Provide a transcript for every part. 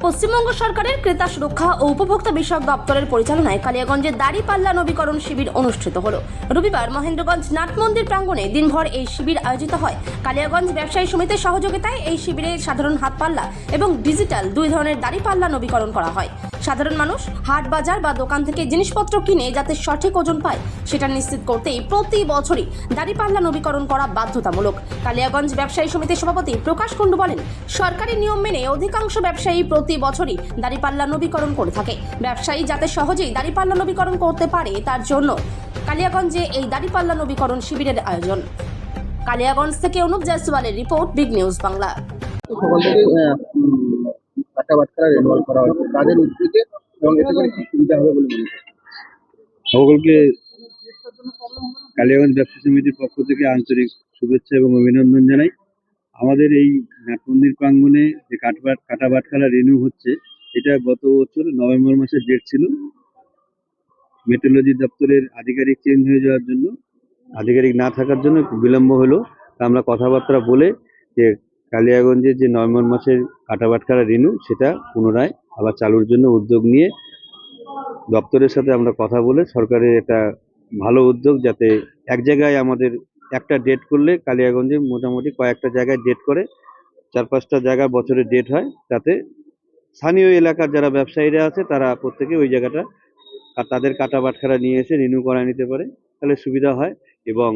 পশ্চিমবঙ্গ সরকারের ক্রেতা সুরক্ষা ও উপভোক্তা বিষয়ক দপ্তরের পরিচালনায় কালিয়াগঞ্জে দাড়িপাল্লা নবীকরণ শিবির অনুষ্ঠিত হলো। রবিবার মহেন্দ্রগঞ্জ নাট মন্দির প্রাঙ্গণে দিনভর এই শিবির আয়োজিত হয়। কালিয়াগঞ্জ ব্যবসায়ী সমিতির সহযোগিতায় এই শিবিরে সাধারণ হাতপাল্লা এবং ডিজিটাল দুই ধরনের দাড়িপাল্লা নবীকরণ করা হয়। সাধারণ মানুষ হাট বাজার বা দোকান থেকে জিনিসপত্র কিনে যাতে সঠিক ওজন পায় সেটা নিশ্চিত করতেই প্রতি বছরই দাড়িপাল্লা নবীকরণ করা বাধ্যতামূলক। কালিয়াগঞ্জ ব্যবসায়ী সমিতির সভাপতি প্রকাশ কুণ্ডু বলেন, সরকারি নিয়ম মেনে অধিকাংশ ব্যবসায়ী প্রতি বছরই দাড়িপাল্লা নবীকরণ করে থাকে। ব্যবসায়ী যাতে সহজেই দাড়িপাল্লা নবীকরণ করতে পারে তার জন্য কালিয়াগঞ্জে এই দাড়িপাল্লা নবীকরণ শিবিরের আয়োজন। কালিয়াগঞ্জ থেকে অনুপ জয়সওয়ালের রিপোর্ট, বিগ নিউজ বাংলা। সকাল থেকে কাটা বাটখারা রেনওয়াল করা হচ্ছে তাদের উদ্যোগে এবং এতে করে কি সুবিধা হবে বলে মনে করছেন? সকলকে কালিয়াগঞ্জ ব্যবসা সমিতির পক্ষ থেকে আন্তরিক শুভেচ্ছা এবং অভিনন্দন জানাই। আমাদের এই নাট মন্দির প্রাঙ্গণে যে কাটা বাটখারা রিনিউ হচ্ছে, এটা গত বছর নভেম্বর মাসের ডেট ছিল। মেট্রোলজি দপ্তরের আধিকারিক চেঞ্জ হয়ে যাওয়ার জন্য, আধিকারিক না থাকার জন্য একটু বিলম্ব হলো। তা আমরা কথাবার্তা বলে যে কালিয়াগঞ্জের যে নভেম্বর মাসের কাটা বাটখারা রিনিউ সেটা পুনরায় আবার চালুর জন্য উদ্যোগ নিয়ে দপ্তরের সাথে আমরা কথা বলে সরকারের এটা ভালো উদ্যোগ, যাতে এক জায়গায় আমাদের একটা ডেট করলে কালিয়াগঞ্জে মোটামুটি কয়েকটা জায়গায় ডেট করে 4-5টা জায়গায় বছরে ডেট হয়, তাতে স্থানীয় এলাকার যারা ব্যবসায়ীরা আছে তারা প্রত্যেকে ওই জায়গাটা তাদের কাটা বাটখারা নিয়ে এসে রিনিউ করা নিতে পারে, তাহলে সুবিধা হয়। এবং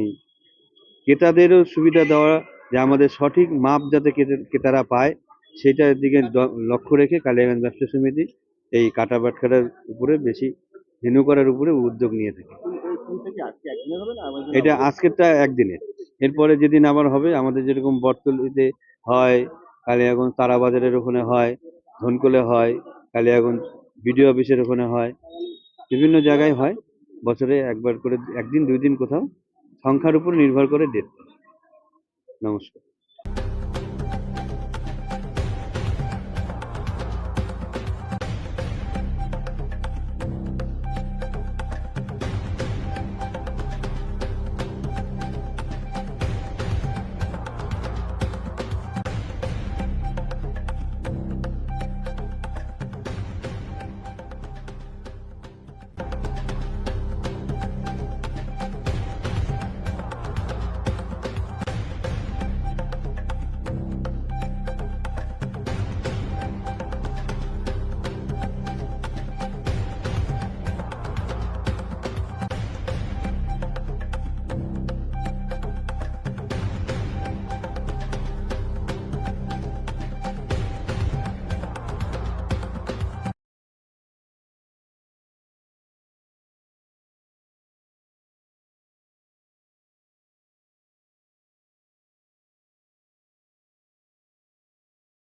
ক্রেতাদেরও সুবিধা দেওয়া, যে আমাদের সঠিক মাপ যাতে ক্রেতারা পায় সেটার দিকে লক্ষ্য রেখে কালিয়াগঞ্জ ব্যবসা সমিতি এই কাটা বাটখারার উপরে বেশি রিনিউ করার উপরে উদ্যোগ নিয়ে থাকে। এটা আজকেরটা একদিনের, এরপরে যেদিন আবার হবে আমাদের যেরকম বটতলিতে হয়, কালিয়াগঞ্জ তারাবাজারের ওখানে হয়, ধনকলে হয়, কালিয়াগঞ্জ বিডিও অফিসের ওখানে হয়, বিভিন্ন জায়গায় হয়। বছরে একবার করে একদিন 2 দিন কোথাও, সংখ্যার উপর নির্ভর করে ডেট। নমস্কার।